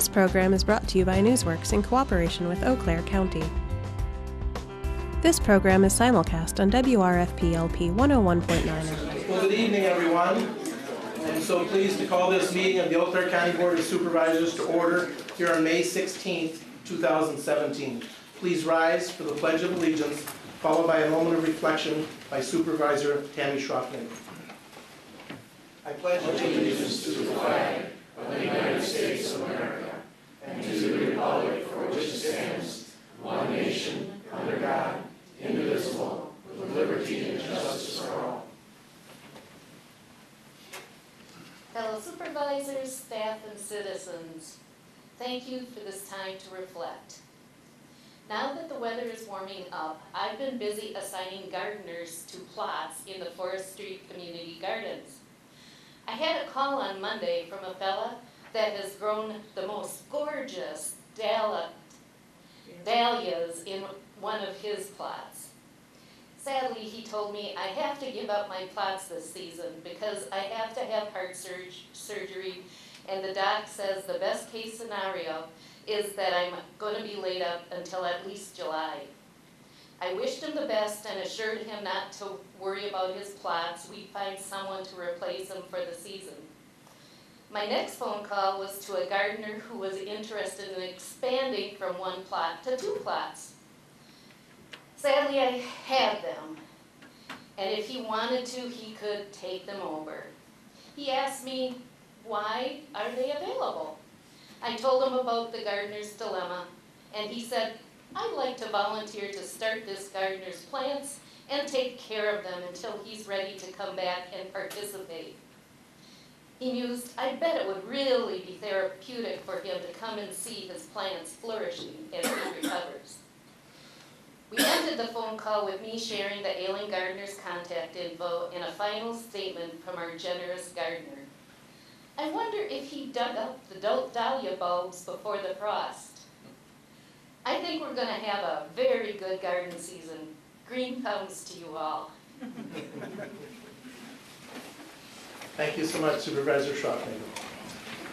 This program is brought to you by Newsworks in cooperation with Eau Claire County. This program is simulcast on WRFP-LP 101.9. Well, good evening, everyone. I'm so pleased to call this meeting of the Eau Claire County Board of Supervisors to order here on May 16th, 2017. Please rise for the Pledge of Allegiance, followed by a moment of reflection by Supervisor Tammy Schroffman. I pledge allegiance to the flag of the United States of America and to the republic for which it stands, one nation, under God, indivisible, with liberty and justice for all. Fellow supervisors, staff, and citizens, thank you for this time to reflect. Now that the weather is warming up, I've been busy assigning gardeners to plots in the Forest Street Community Gardens. I had a call on Monday from a fella that has grown the most gorgeous dahlias in one of his plots. Sadly, he told me I have to give up my plots this season because I have to have heart surgery, and the doc says the best case scenario is that I'm going to be laid up until at least July. I wished him the best and assured him not to worry about his plots. We'd find someone to replace him for the season. My next phone call was to a gardener who was interested in expanding from one plot to 2 plots. Sadly, I had them, and if he wanted to, he could take them over. He asked me, why are they available? I told him about the gardener's dilemma, and he said, I'd like to volunteer to start this gardener's plants and take care of them until he's ready to come back and participate. He mused, I bet it would really be therapeutic for him to come and see his plants flourishing as he recovers. We ended the phone call with me sharing the ailing gardener's contact info and a final statement from our generous gardener. I wonder if he dug up the dahlia bulbs before the frost. I think we're going to have a very good garden season. Green thumbs to you all. Thank you so much, Supervisor Schroffman.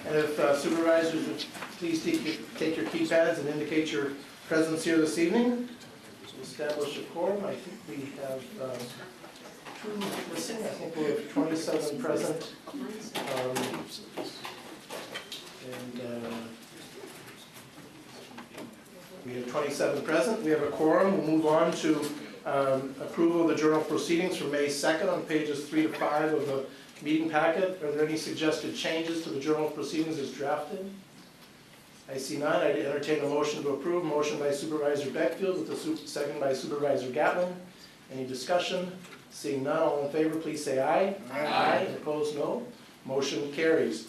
And if supervisors would please take your keypads and indicate your presence here this evening. To establish a quorum, I think we have 2 missing. I think we have 27 present. We have 27 present. We have a quorum. We'll move on to approval of the journal proceedings for May 2nd on pages 3 to 5 of the meeting packet. Are there any suggested changes to the journal proceedings as drafted? I see none. I entertain a motion to approve. Motion by Supervisor Beckfield with a second by Supervisor Gatlin. Any discussion? Seeing none, all in favor, please say aye. Aye. Opposed, no. Motion carries.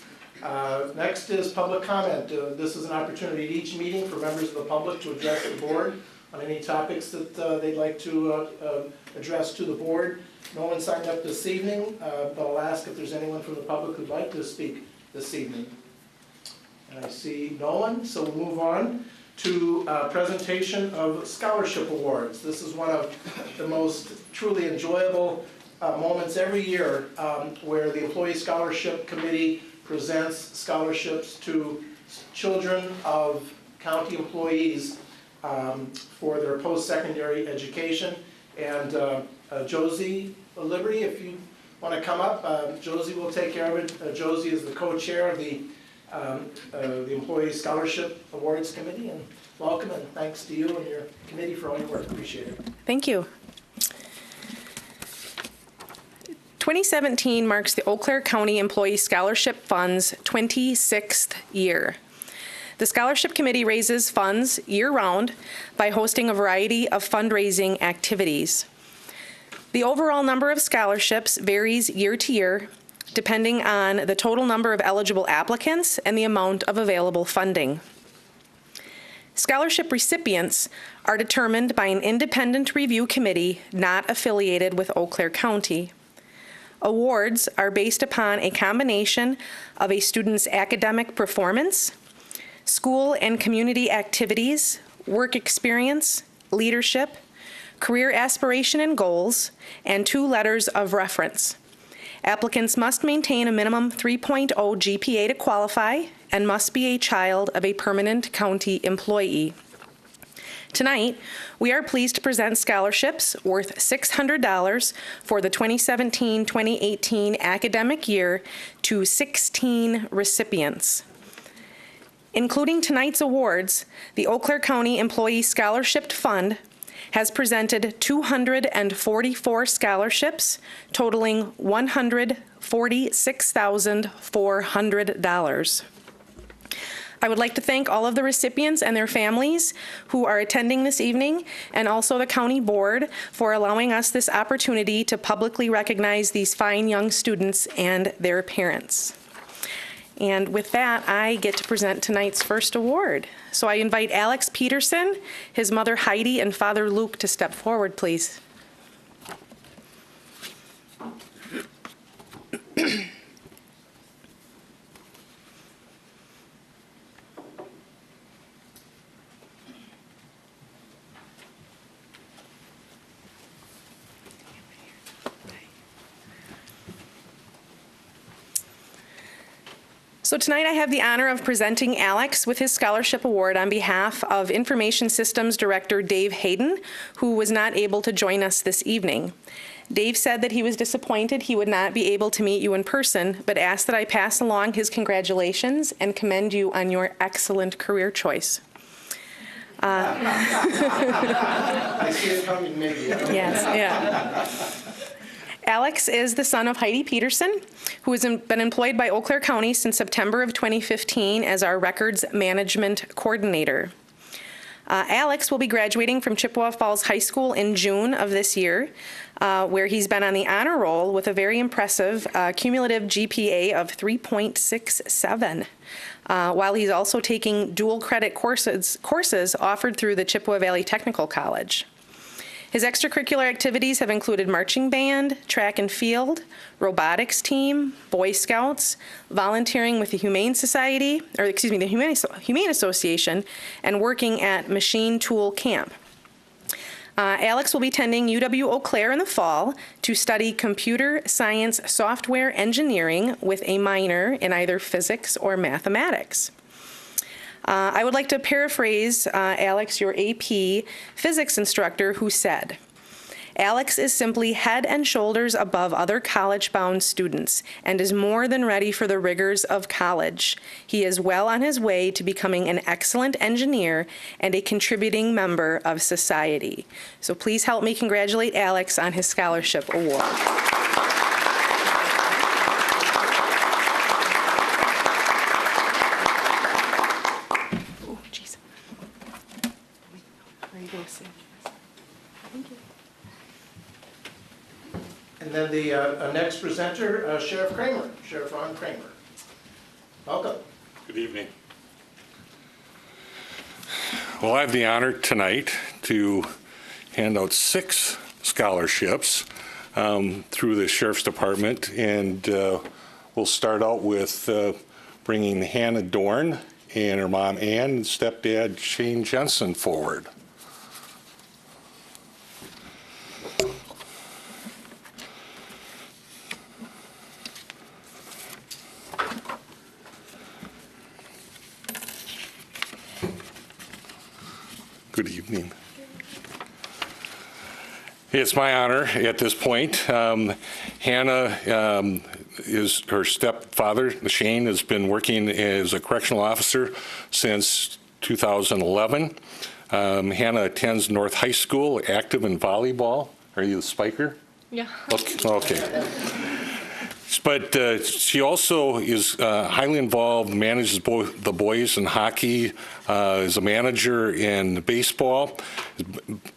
Next is public comment. This is an opportunity at each meeting for members of the public to address the board on any topics that they'd like to address to the board. No one signed up this evening, but I'll ask if there's anyone from the public who'd like to speak this evening. And I see no one, so we'll move on to presentation of scholarship awards. This is one of the most truly enjoyable moments every year where the Employee Scholarship Committee presents scholarships to children of county employees for their post-secondary education. And Josie Liberty, if you want to come up, Josie will take care of it. Josie is the co-chair of the Employee Scholarship Awards Committee. And welcome and thanks to you and your committee for all your work. Appreciate it. Thank you. 2017 marks the Eau Claire County Employee Scholarship Fund's 26th year. The Scholarship Committee raises funds year-round by hosting a variety of fundraising activities. The overall number of scholarships varies year to year, depending on the total number of eligible applicants and the amount of available funding. Scholarship recipients are determined by an independent review committee not affiliated with Eau Claire County. Awards are based upon a combination of a student's academic performance, school and community activities, work experience, leadership, career aspiration and goals, and 2 letters of reference. Applicants must maintain a minimum 3.0 GPA to qualify and must be a child of a permanent county employee. Tonight, we are pleased to present scholarships worth $600 for the 2017-2018 academic year to 16 recipients. Including tonight's awards, the Eau Claire County Employee Scholarship Fund has presented 244 scholarships totaling $146,400. I would like to thank all of the recipients and their families who are attending this evening, and also the county board for allowing us this opportunity to publicly recognize these fine young students and their parents. And with that, I get to present tonight's first award. So I invite Alex Peterson, his mother Heidi, and father Luke to step forward, please. So tonight I have the honor of presenting Alex with his scholarship award on behalf of Information Systems Director Dave Hayden, who was not able to join us this evening. Dave said that he was disappointed he would not be able to meet you in person, but asked that I pass along his congratulations and commend you on your excellent career choice. I see it coming, maybe. Yes, yeah. Alex is the son of Heidi Peterson, who has been employed by Eau Claire County since September of 2015 as our records management coordinator. Alex will be graduating from Chippewa Falls High School in June of this year, where he's been on the honor roll with a very impressive cumulative GPA of 3.67, while he's also taking dual credit courses offered through the Chippewa Valley Technical College. His extracurricular activities have included marching band, track and field, robotics team, Boy Scouts, volunteering with the Humane Society, or excuse me, the Humane Association, and working at Machine Tool Camp. Alex will be attending UW Eau Claire in the fall to study computer science software engineering with a minor in either physics or mathematics. I would like to paraphrase Alex, your AP physics instructor, who said, "Alex is simply head and shoulders above other college-bound students and is more than ready for the rigors of college. He is well on his way to becoming an excellent engineer and a contributing member of society." So please help me congratulate Alex on his scholarship award. And then the next presenter, Sheriff Kramer, Sheriff Ron Kramer. Welcome. Good evening. Well, I have the honor tonight to hand out 6 scholarships through the Sheriff's Department, and we'll start out with bringing Hannah Dorn and her mom Ann and stepdad Shane Jensen forward. Good evening. It's my honor at this point. Hannah is her stepfather, Shane, has been working as a correctional officer since 2011. Hannah attends North High School, active in volleyball. Are you the spiker? Yeah. Okay. But she also is highly involved, manages the boys in hockey, is a manager in baseball,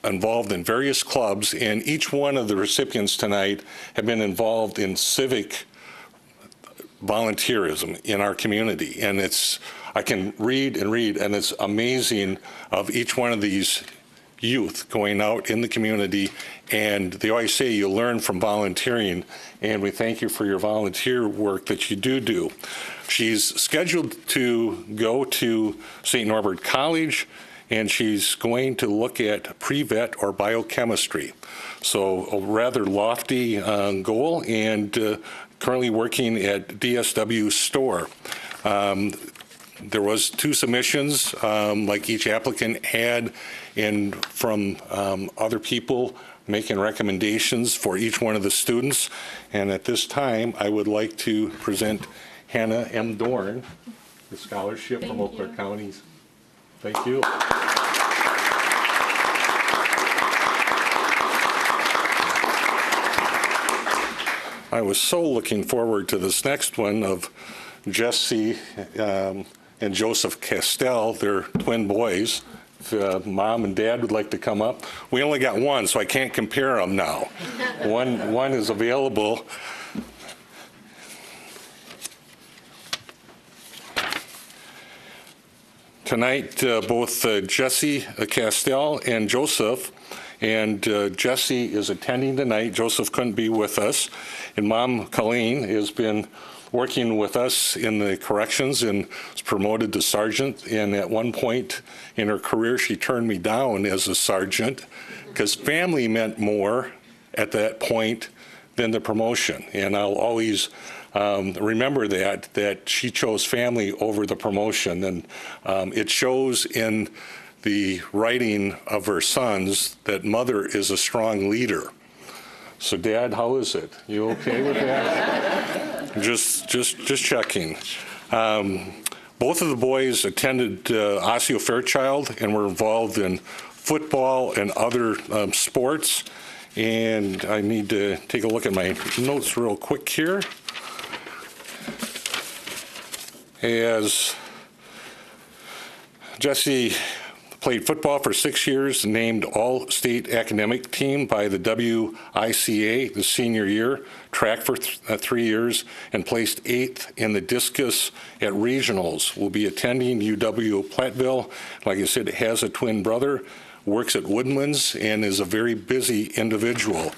involved in various clubs, and each one of the recipients tonight have been involved in civic volunteerism in our community. And I can read, and it's amazing of each one of these youth going out in the community, and they always say you learn from volunteering, and we thank you for your volunteer work that you do. She's scheduled to go to St. Norbert College, and she's going to look at pre-vet or biochemistry. So a rather lofty goal, and currently working at DSW Store. There was 2 submissions, like each applicant had, and from other people making recommendations for each one of the students. And at this time, I would like to present Hannah M. Dorn, the scholarship from Eau Claire County. Thank you. I was so looking forward to this next one of Jesse and Joseph Castell. They're twin boys. If Mom and Dad would like to come up. We only got one, so I can't compare them now. One is available. Tonight, both Jesse Castell and Joseph, and Jesse is attending tonight. Joseph couldn't be with us. And Mom, Colleen, has been working with us in the corrections and was promoted to sergeant. And at one point in her career, she turned me down as a sergeant because family meant more at that point than the promotion. And I'll always remember that she chose family over the promotion. And it shows in the writing of her sons that mother is a strong leader. So Dad, how is it? You okay with that? just checking. Both of the boys attended Osseo Fairchild and were involved in football and other sports. And I need to take a look at my notes real quick here. As Jesse played football for 6 years, named all-state academic team by the WICA the senior year, track for 3 years, and placed 8th in the discus at regionals. Will be attending UW Platteville. Like I said, has a twin brother, works at Woodlands, and is a very busy individual.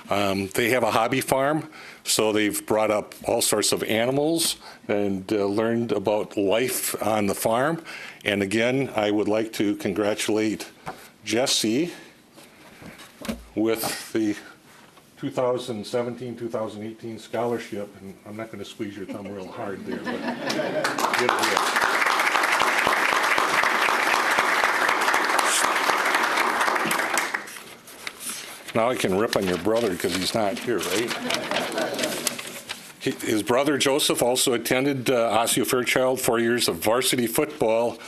They have a hobby farm, so they've brought up all sorts of animals and learned about life on the farm. And again, I would like to congratulate Jesse with the 2017-2018 scholarship. And I'm not going to squeeze your thumb real hard there, but get it. Now I can rip on your brother because he's not here, right? His brother Joseph also attended Osseo Fairchild, 4 years of varsity football,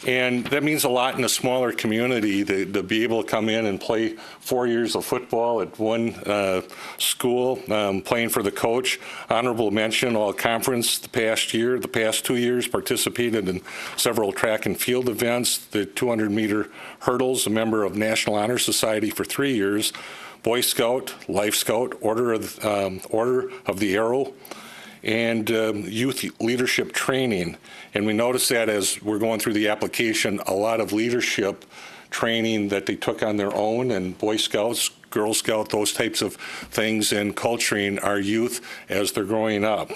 and that means a lot in a smaller community to be able to come in and play 4 years of football at one school, playing for the coach. Honorable mention, all conference the past 2 years, participated in several track and field events, the 200-meter hurdles, a member of National Honor Society for 3 years, Boy Scout, Life Scout, Order of the Arrow, and youth leadership training. And we noticed that as we're going through the application, a lot of leadership training that they took on their own, and Boy Scouts, Girl Scout, those types of things, and culturing our youth as they're growing up.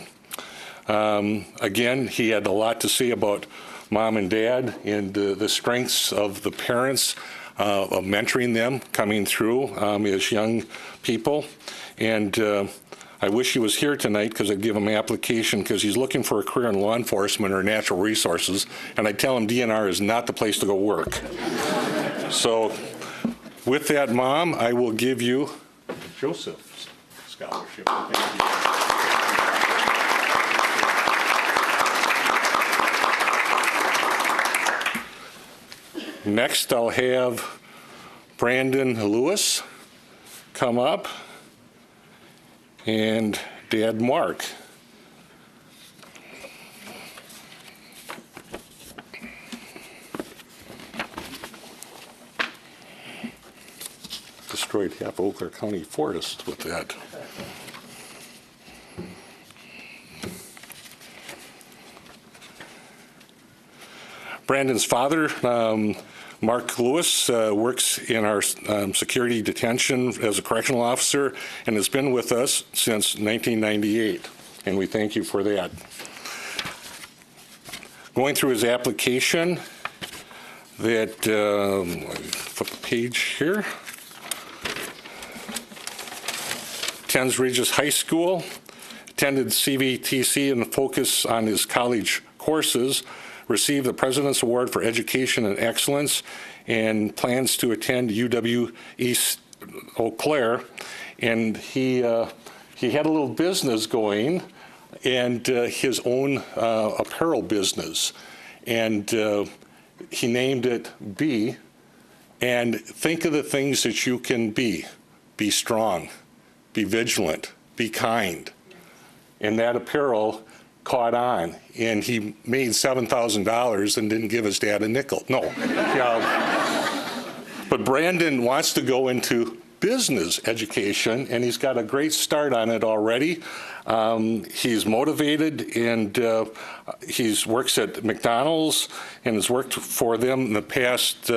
Again, he had a lot to say about Mom and Dad and the strengths of the parents, of mentoring them coming through as young people. And I wish he was here tonight because I'd give him an application because he's looking for a career in law enforcement or natural resources. And I tell him DNR is not the place to go work. So with that, Mom, I will give you Joseph's scholarship. Thank you. Next, I'll have Brandon Lewis come up, and Dad Mark. Destroyed half Eau Claire County forest with that. Brandon's father, Mark Lewis, works in our security detention as a correctional officer and has been with us since 1998, and we thank you for that. Going through his application, that, flip the page here. Attends Regis High School, attended CVTC and focus on his college courses, received the President's Award for Education and Excellence and plans to attend UW East Eau Claire. And he had a little business going, and his own apparel business. And he named it Be. And think of the things that you can be. Be strong, be vigilant, be kind. And that apparel caught on, and he made $7,000 and didn't give his dad a nickel. No. But Brandon wants to go into business education, and he's got a great start on it already. He's motivated, and he works at McDonald's and has worked for them in the past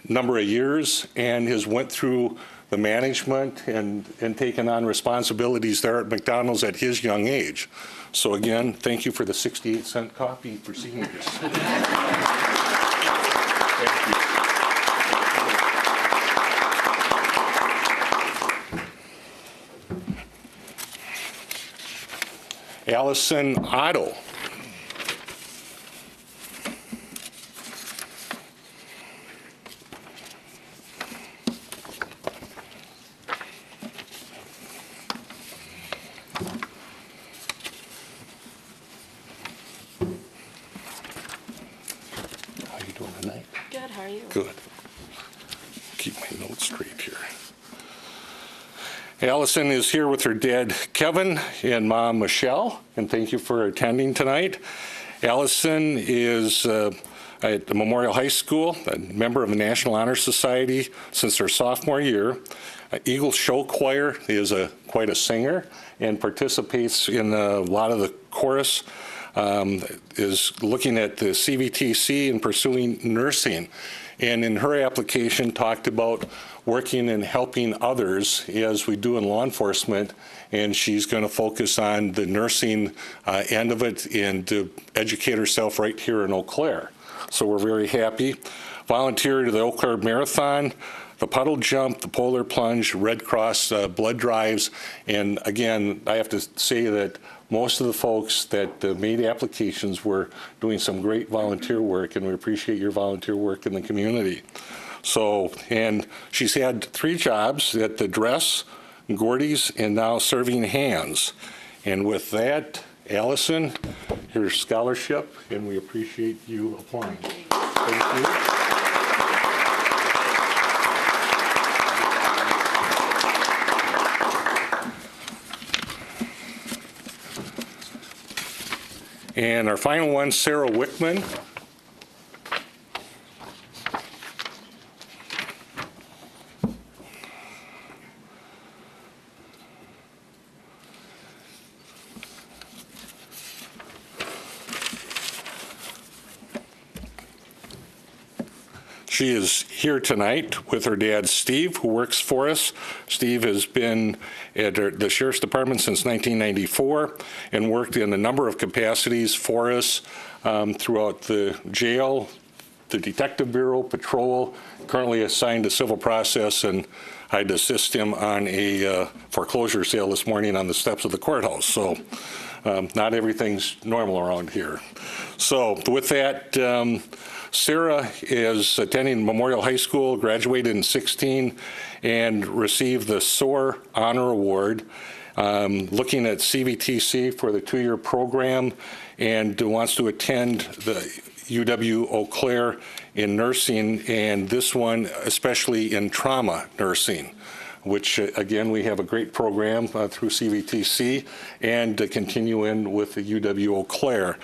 number of years, and has went through the management and taken on responsibilities there at McDonald's at his young age. So again, thank you for the 68-cent coffee for seniors. Thank you. Allison Otto. How you doing tonight? Good, how are you? Good. Keep my notes straight here. Allison is here with her dad, Kevin, and mom, Michelle, and thank you for attending tonight. Allison is at the Memorial High School, a member of the National Honor Society since her sophomore year. Eagle Show Choir is quite a singer and participates in a lot of the chorus, is looking at the CVTC and pursuing nursing. And in her application talked about working and helping others as we do in law enforcement, and she's going to focus on the nursing end of it and to educate herself right here in Eau Claire. So we're very happy. Volunteer to the Eau Claire Marathon, the puddle jump, the polar plunge, Red Cross blood drives, and again, I have to say that most of the folks that made applications were doing some great volunteer work, and we appreciate your volunteer work in the community. So, and she's had 3 jobs at the Dress, Gordy's, and now Serving Hands. And with that, Allison, your scholarship, and we appreciate you applying. Thank you. And our final one, Sarah Wickman. She is here tonight with her dad, Steve, who works for us. Steve has been at the Sheriff's Department since 1994 and worked in a number of capacities for us throughout the jail, the Detective Bureau, patrol, currently assigned to civil process, and I had to assist him on a foreclosure sale this morning on the steps of the courthouse. So not everything's normal around here. So with that, Sarah is attending Memorial High School, graduated in 16, and received the SOAR Honor Award, looking at CVTC for the 2-year program, and wants to attend the UW Eau Claire in nursing, and this one especially in trauma nursing, which again, we have a great program through CVTC, and to continue in with the UW Eau Claire.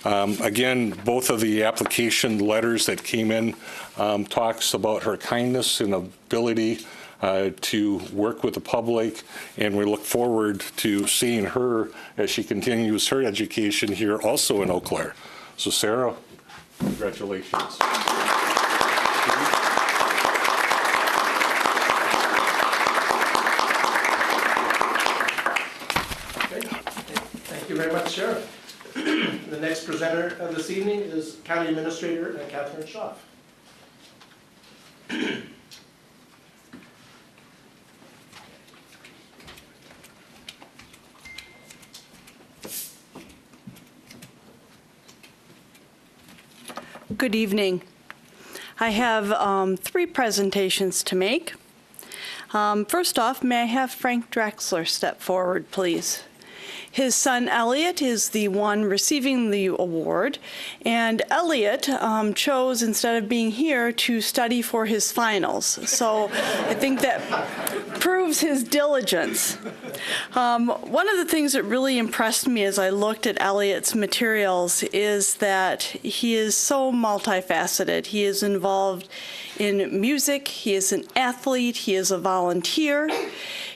Again, both of the application letters that came in talks about her kindness and ability to work with the public, and we look forward to seeing her as she continues her education here also in Eau Claire. So Sarah, congratulations. Thank you very much, Sheriff. The next presenter this evening is County Administrator Catherine Schaaf. Good evening. I have 3 presentations to make. First off, may I have Frank Drexler step forward, please? His son Elliot is the one receiving the award, and Elliot chose, instead of being here, to study for his finals. So I think that proves his diligence. One of the things that really impressed me as I looked at Elliot's materials is that he is so multifaceted. He is involved in music, he is an athlete, he is a volunteer.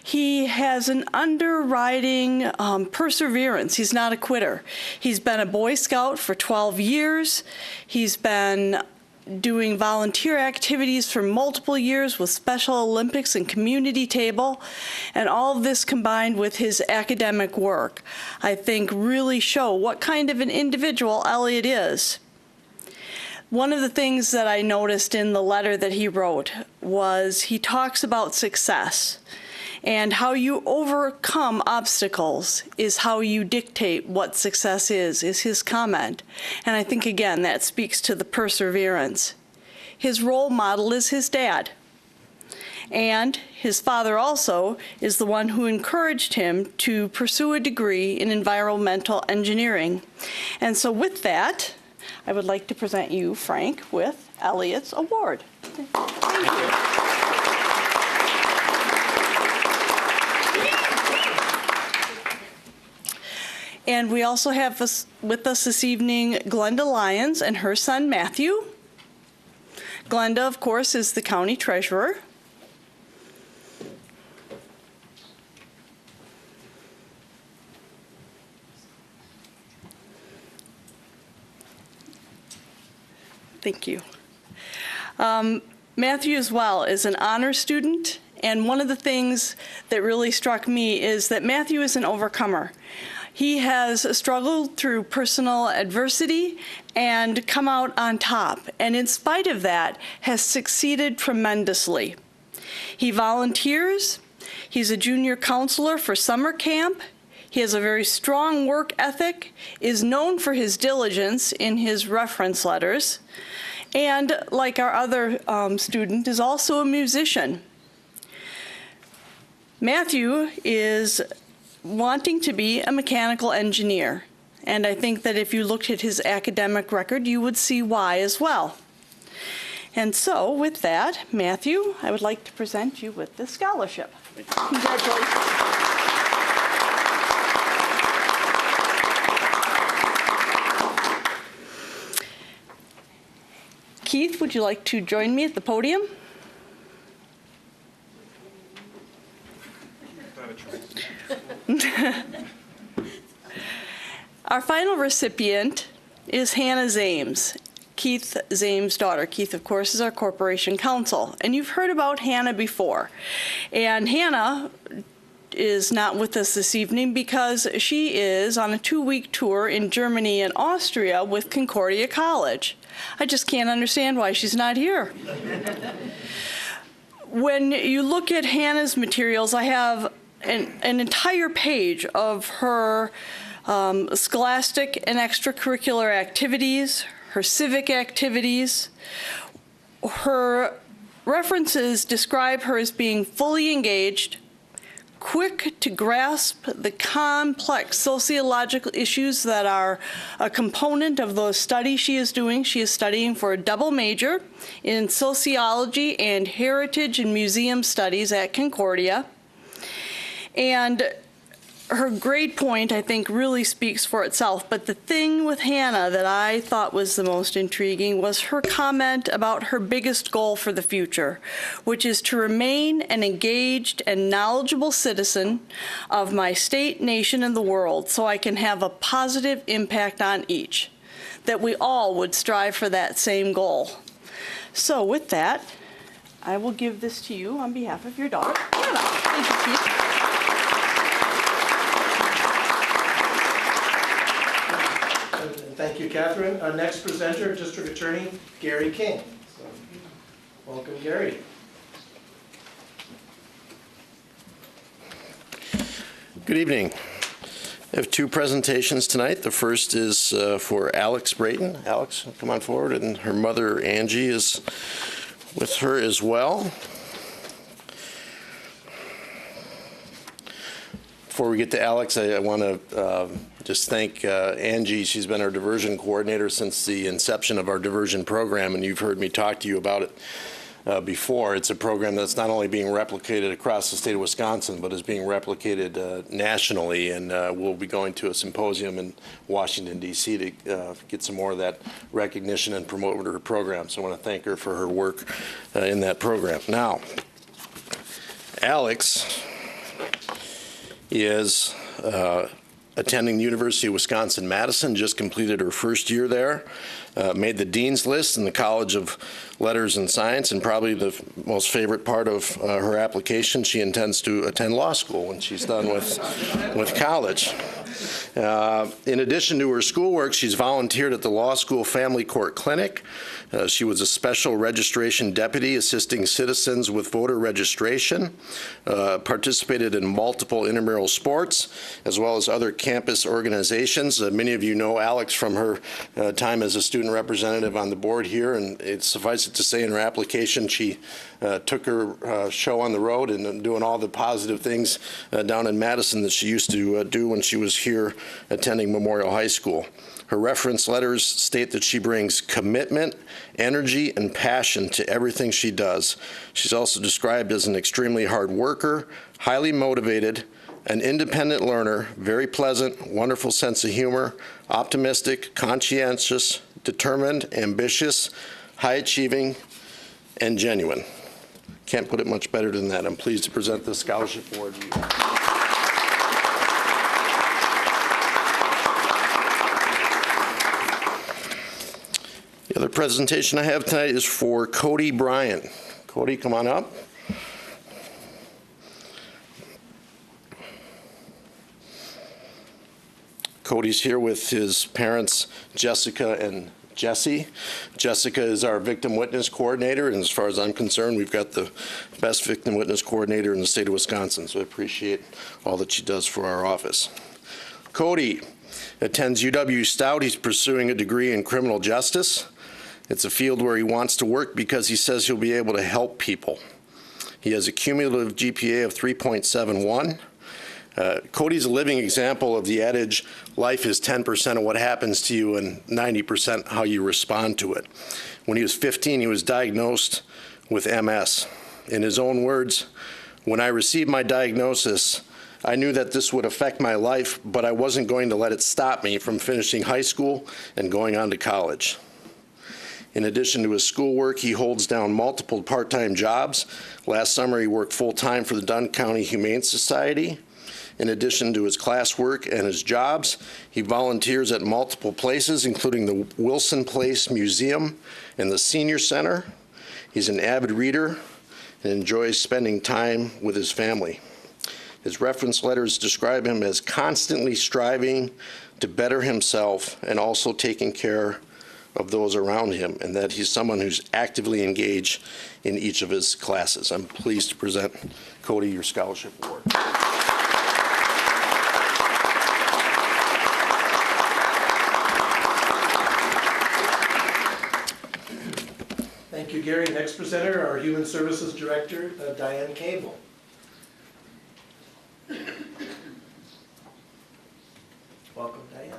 He has an underwriting perseverance. He's not a quitter. He's been a Boy Scout for 12 years. He's been doing volunteer activities for multiple years with Special Olympics and community table, and all of this combined with his academic work, I think really show what kind of an individual Elliot is. One of the things that I noticed in the letter that he wrote was he talks about success. And how you overcome obstacles is how you dictate what success is his comment. And I think, again, that speaks to the perseverance. His role model is his dad. And his father also is the one who encouraged him to pursue a degree in environmental engineering. And so with that, I would like to present you, Frank, with Elliot's award. Thank you. And we also have with us this evening Glenda Lyons and her son Matthew. Glenda, of course, is the county treasurer. Thank you. Matthew as well is an honor student, and one of the things that really struck me is that Matthew is an overcomer. He has struggled through personal adversity and come out on top, and in spite of that, has succeeded tremendously. He volunteers. He's a junior counselor for summer camp. He has a very strong work ethic, is known for his diligence in his reference letters, and like our other student, is also a musician. Matthew is wanting to be a mechanical engineer, and I think that if you looked at his academic record, you would see why as well. And so, with that, Matthew, I would like to present you with this scholarship. Congratulations. Keith, would you like to join me at the podium? Our final recipient is Hannah Zames, Keith Zames' daughter. Keith, of course, is our corporation counsel. And you've heard about Hannah before. And Hannah is not with us this evening because she is on a 2-week tour in Germany and Austria with Concordia College. I just can't understand why she's not here. When you look at Hannah's materials, I have an entire page of her scholastic and extracurricular activities, her civic activities. Her references describe her as being fully engaged, quick to grasp the complex sociological issues that are a component of those studies she is doing. She is studying for a double major in sociology and heritage and museum studies at Concordia. And her grade point, I think, really speaks for itself. But the thing with Hannah that I thought was the most intriguing was her comment about her biggest goal for the future, which is to remain an engaged and knowledgeable citizen of my state, nation, and the world, so I can have a positive impact on each, that we all would strive for that same goal. So with that, I will give this to you on behalf of your daughter, Hannah. Thank you, Keith. Thank you, Catherine. Our next presenter, District Attorney Gary King. So, welcome, Gary. Good evening. I have two presentations tonight. The first is for Alex Brayton. Alex, come on forward, and her mother, Angie, is with her as well. Before we get to Alex, I want to just thank Angie. She's been our diversion coordinator since the inception of our diversion program, and you've heard me talk to you about it before. It's a program that's not only being replicated across the state of Wisconsin, but is being replicated nationally, and we'll be going to a symposium in Washington, D.C. to get some more of that recognition and promote her program. So I want to thank her for her work in that program. Now, Alex is attending the University of Wisconsin-Madison, just completed her first year there, made the dean's list in the College of Letters and Science, and probably the most favorite part of her application, she intends to attend law school when she's done with college. In addition to her schoolwork, she's volunteered at the Law School Family Court Clinic. She was a special registration deputy assisting citizens with voter registration, participated in multiple intramural sports, as well as other campus organizations. Many of you know Alex from her time as a student representative on the board here, and it suffices to say in her application she took her show on the road and doing all the positive things down in Madison that she used to do when she was here attending Memorial High School. Her reference letters state that she brings commitment, energy, and passion to everything she does. She's also described as an extremely hard worker, highly motivated, an independent learner, very pleasant, wonderful sense of humor, optimistic, conscientious, determined, ambitious, high-achieving, and genuine. Can't put it much better than that. I'm pleased to present the scholarship award to you. The other presentation I have tonight is for Cody Bryant. Cody, come on up. Cody's here with his parents, Jessica and Jesse. Jessica is our victim witness coordinator, and as far as I'm concerned, we've got the best victim witness coordinator in the state of Wisconsin, so I appreciate all that she does for our office. Cody attends UW Stout. He's pursuing a degree in criminal justice. It's a field where he wants to work because he says he'll be able to help people. He has a cumulative GPA of 3.71. Cody's a living example of the adage, life is 10% of what happens to you and 90% how you respond to it. When he was 15, he was diagnosed with MS. In his own words, when I received my diagnosis, I knew that this would affect my life, but I wasn't going to let it stop me from finishing high school and going on to college. In addition to his schoolwork, he holds down multiple part-time jobs. Last summer, he worked full-time for the Dunn County Humane Society. In addition to his classwork and his jobs, he volunteers at multiple places, including the Wilson Place Museum and the Senior Center. He's an avid reader and enjoys spending time with his family. His reference letters describe him as constantly striving to better himself and also taking care of those around him, and that he's someone who's actively engaged in each of his classes. I'm pleased to present Cody your scholarship award. Thank you, Gary. Next presenter, our Human Services Director, Diane Cable. Welcome, Diane.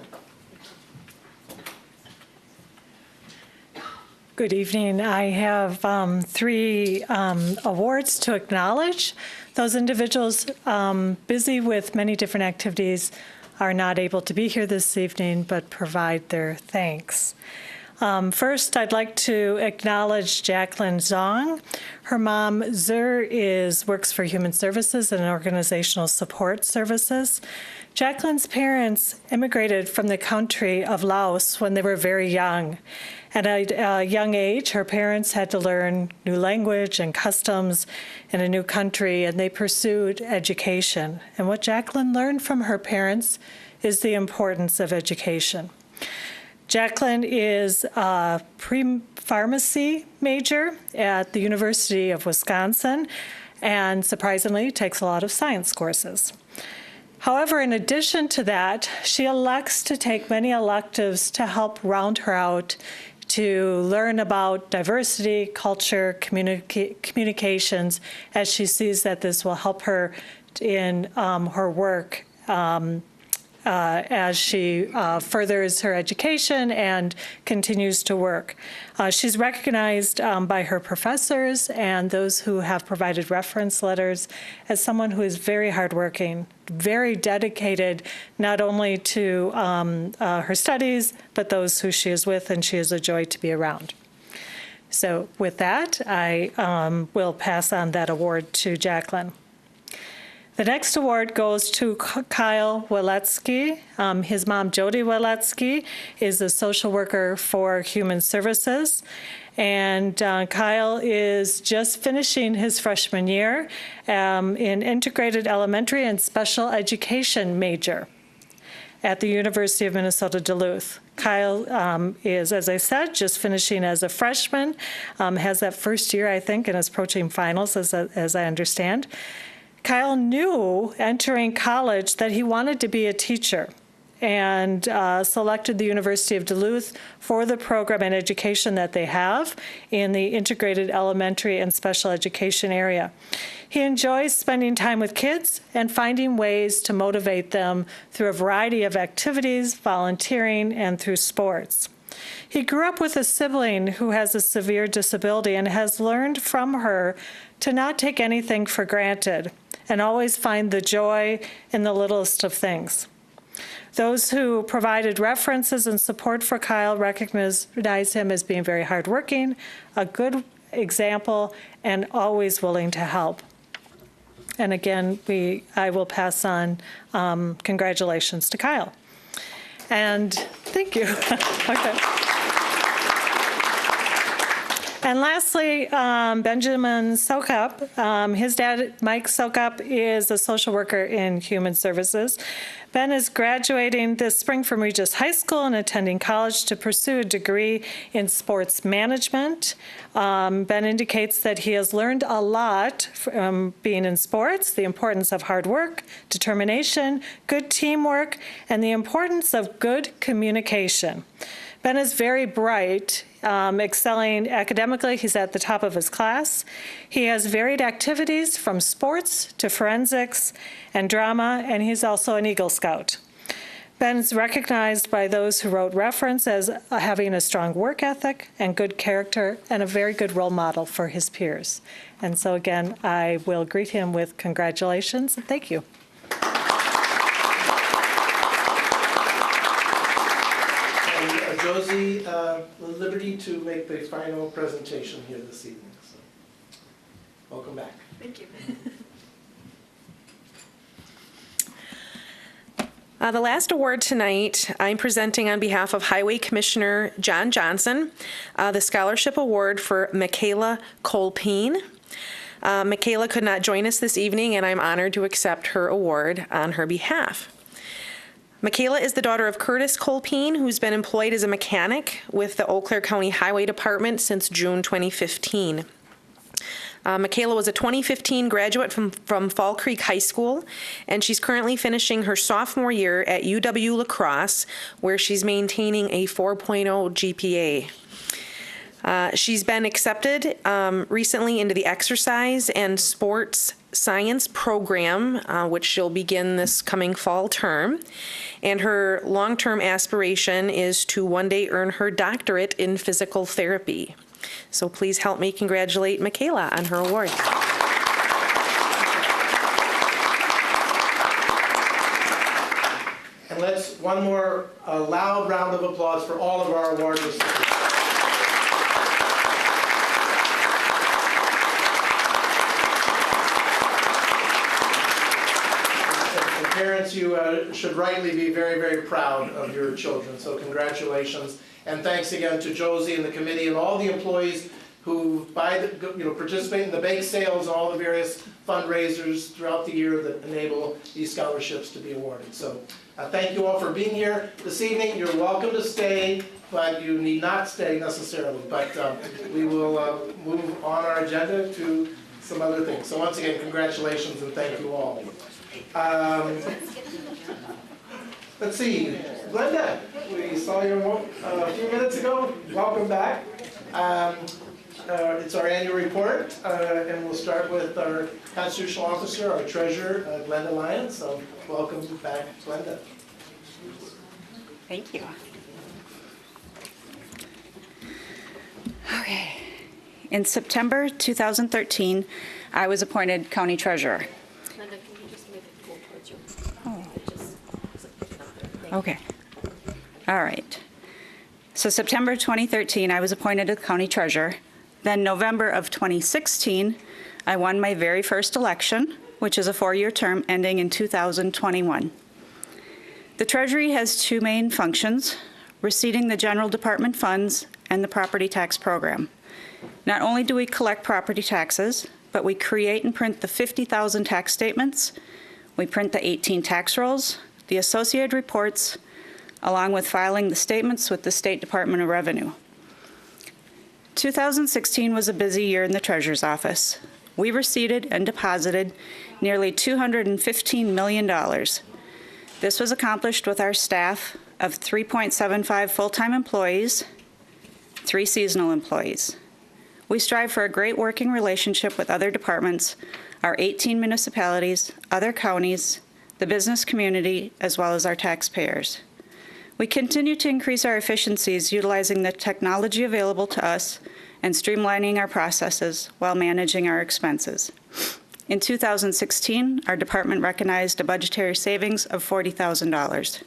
Good evening. I have three awards to acknowledge. Those individuals busy with many different activities are not able to be here this evening, but provide their thanks. First, I'd like to acknowledge Jacqueline Zong. Her mom, Zur, works for Human Services and Organizational Support Services. Jacqueline's parents immigrated from the country of Laos when they were very young. At a young age, her parents had to learn new language and customs in a new country, and they pursued education. And what Jacqueline learned from her parents is the importance of education. Jacqueline is a pre-pharmacy major at the University of Wisconsin, and surprisingly takes a lot of science courses. However, in addition to that, she elects to take many electives to help round her out, to learn about diversity, culture, communications, as she sees that this will help her in her work as she furthers her education and continues to work. She's recognized by her professors and those who have provided reference letters as someone who is very hardworking, very dedicated not only to her studies, but those who she is with, and she is a joy to be around. So with that, I will pass on that award to Jacqueline. The next award goes to Kyle Waletsky. His mom, Jody Waletsky, is a social worker for Human Services. And Kyle is just finishing his freshman year in integrated elementary and special education major at the University of Minnesota Duluth. Kyle is, as I said, just finishing as a freshman, has that first year, I think, and is approaching finals, as I understand. Kyle knew entering college that he wanted to be a teacher and selected the University of Duluth for the program and education that they have in the integrated elementary and special education area. He enjoys spending time with kids and finding ways to motivate them through a variety of activities, volunteering, and through sports. He grew up with a sibling who has a severe disability and has learned from her to not take anything for granted and always find the joy in the littlest of things. Those who provided references and support for Kyle recognize him as being very hardworking, a good example, and always willing to help. And again, I will pass on congratulations to Kyle. And thank you. Okay. And lastly, Benjamin Sokup. His dad, Mike Sokup, is a social worker in Human Services. Ben is graduating this spring from Regis High School and attending college to pursue a degree in sports management. Ben indicates that he has learned a lot from being in sports, the importance of hard work, determination, good teamwork, and the importance of good communication. Ben is very bright, excelling academically. He's at the top of his class. He has varied activities from sports to forensics and drama, and he's also an Eagle Scout. Ben's recognized by those who wrote reference as having a strong work ethic and good character and a very good role model for his peers. And so again, I will greet him with congratulations and thank you. Josie, liberty to make the final presentation here this evening. So, welcome back. Thank you. The last award tonight, I'm presenting on behalf of Highway Commissioner John Johnson, the Scholarship Award for Michaela Colpine. Michaela could not join us this evening, and I'm honored to accept her award on her behalf. Michaela is the daughter of Curtis Colpine, who's been employed as a mechanic with the Eau Claire County Highway Department since June 2015. Michaela was a 2015 graduate from Fall Creek High School, and she's currently finishing her sophomore year at UW La Crosse, where she's maintaining a 4.0 GPA. She's been accepted recently into the exercise and sports science program, which she'll begin this coming fall term. And her long-term aspiration is to one day earn her doctorate in physical therapy. So please help me congratulate Michaela on her award. And let's one more loud round of applause for all of our award recipients. Parents, you should rightly be very, very proud of your children, so congratulations. And thanks again to Josie and the committee and all the employees who participate in the bake sales and all the various fundraisers throughout the year that enable these scholarships to be awarded. So thank you all for being here this evening. You're welcome to stay, but you need not stay necessarily. But we will move on our agenda to some other things. So once again, congratulations and thank you all. Let's see, Glenda, we saw you a few minutes ago. Welcome back. It's our annual report, and we'll start with our constitutional officer, our treasurer, Glenda Lyons. So welcome back, Glenda. Thank you. Okay. In September 2013, I was appointed county treasurer. Okay. All right. So September 2013, I was appointed as county treasurer. Then November of 2016, I won my very first election, which is a 4-year term ending in 2021. The Treasury has two main functions: receiving the general department funds and the property tax program. Not only do we collect property taxes, but we create and print the 50,000 tax statements, we print the 18 tax rolls, the associated reports, along with filing the statements with the State Department of Revenue. 2016 was a busy year in the Treasurer's office. We receipted and deposited nearly $215 million. This was accomplished with our staff of 3.75 full-time employees, 3 seasonal employees. We strive for a great working relationship with other departments, our 18 municipalities, other counties, the business community, as well as our taxpayers. We continue to increase our efficiencies utilizing the technology available to us and streamlining our processes while managing our expenses. In 2016, our department recognized a budgetary savings of $40,000.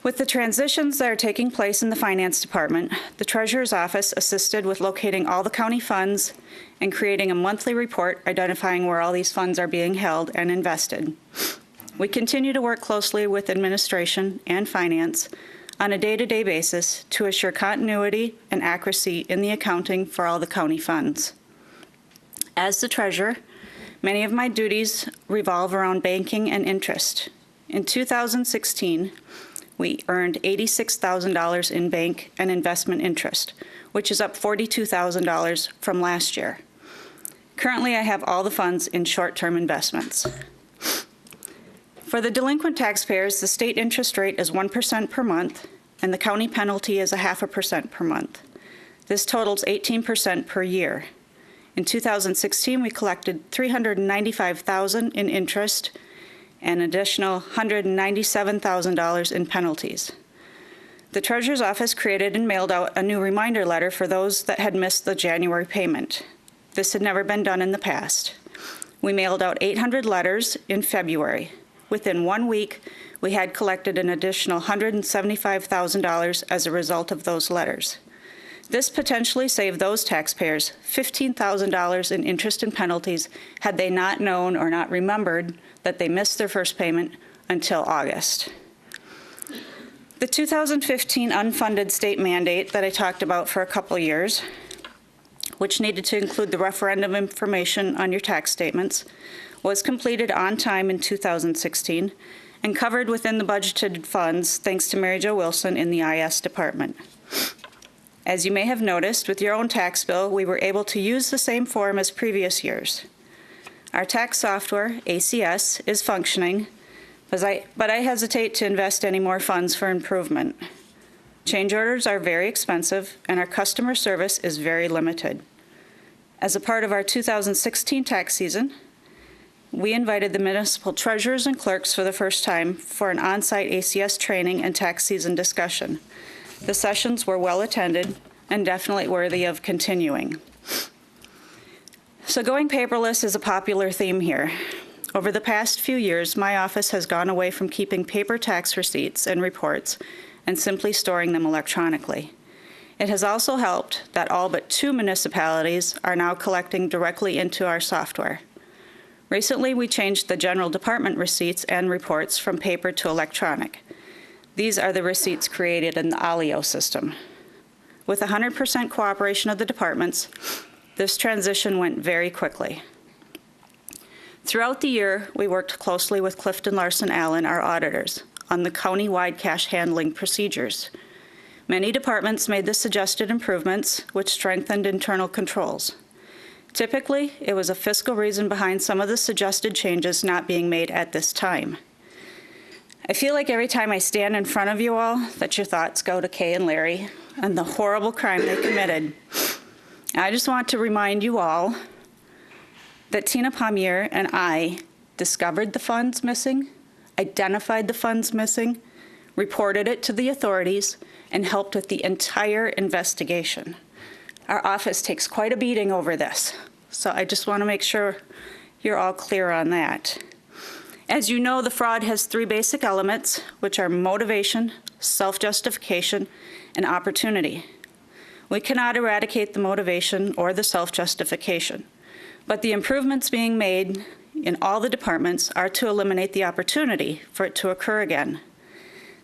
With the transitions that are taking place in the Finance Department, the Treasurer's Office assisted with locating all the county funds and creating a monthly report identifying where all these funds are being held and invested. We continue to work closely with administration and finance on a day-to-day basis to assure continuity and accuracy in the accounting for all the county funds. As the treasurer, many of my duties revolve around banking and interest. In 2016, we earned $86,000 in bank and investment interest, which is up $42,000 from last year. Currently, I have all the funds in short-term investments. For the delinquent taxpayers, the state interest rate is 1% per month, and the county penalty is 0.5% per month. This totals 18% per year. In 2016, we collected $395,000 in interest and an additional $197,000 in penalties. The Treasurer's Office created and mailed out a new reminder letter for those that had missed the January payment. This had never been done in the past. We mailed out 800 letters in February. Within 1 week, we had collected an additional $175,000 as a result of those letters. This potentially saved those taxpayers $15,000 in interest and penalties had they not known or not remembered that they missed their first payment until August. The 2015 unfunded state mandate that I talked about for a couple years, which needed to include the referendum information on your tax statements, was completed on time in 2016 and covered within the budgeted funds thanks to Mary Jo Wilson in the IS department. As you may have noticed, with your own tax bill, we were able to use the same form as previous years. Our tax software, ACS, is functioning, but I hesitate to invest any more funds for improvement. Change orders are very expensive, and our customer service is very limited. As a part of our 2016 tax season, we invited the municipal treasurers and clerks for the first time for an on-site ACS training and tax season discussion. The sessions were well attended and definitely worthy of continuing. So going paperless is a popular theme here. Over the past few years, my office has gone away from keeping paper tax receipts and reports and simply storing them electronically. It has also helped that all but 2 municipalities are now collecting directly into our software. Recently, we changed the general department receipts and reports from paper to electronic. These are the receipts created in the Alio system. With 100% cooperation of the departments, this transition went very quickly. Throughout the year, we worked closely with Clifton Larson Allen, our auditors, on the county-wide cash handling procedures. Many departments made the suggested improvements, which strengthened internal controls. Typically, it was a fiscal reason behind some of the suggested changes not being made at this time. I feel like every time I stand in front of you all that your thoughts go to Kay and Larry and the horrible crime they committed. I just want to remind you all that Tina Palmier and I discovered the funds missing, identified the funds missing, reported it to the authorities, and helped with the entire investigation. Our office takes quite a beating over this, so I just want to make sure you're all clear on that. As you know, the fraud has three basic elements, which are motivation, self-justification, and opportunity. We cannot eradicate the motivation or the self-justification, but the improvements being made in all the departments are to eliminate the opportunity for it to occur again.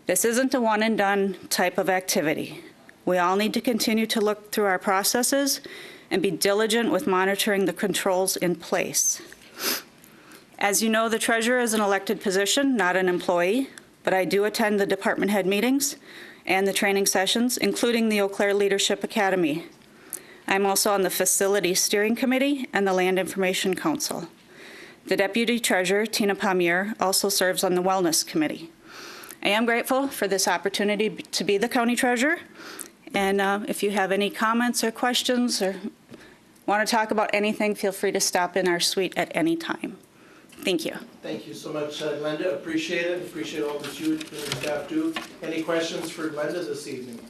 This isn't a one-and-done type of activity. We all need to continue to look through our processes and be diligent with monitoring the controls in place. As you know, the treasurer is an elected position, not an employee, but I do attend the department head meetings and the training sessions, including the Eau Claire Leadership Academy. I'm also on the Facilities Steering Committee and the Land Information Council. The Deputy Treasurer, Tina Palmier, also serves on the Wellness Committee. I am grateful for this opportunity to be the County Treasurer, and if you have any comments or questions or want to talk about anything, feel free to stop in our suite at any time. Thank you. Thank you so much, Glenda. Appreciate it. Appreciate all that you and your staff do. Any questions for Glenda this evening?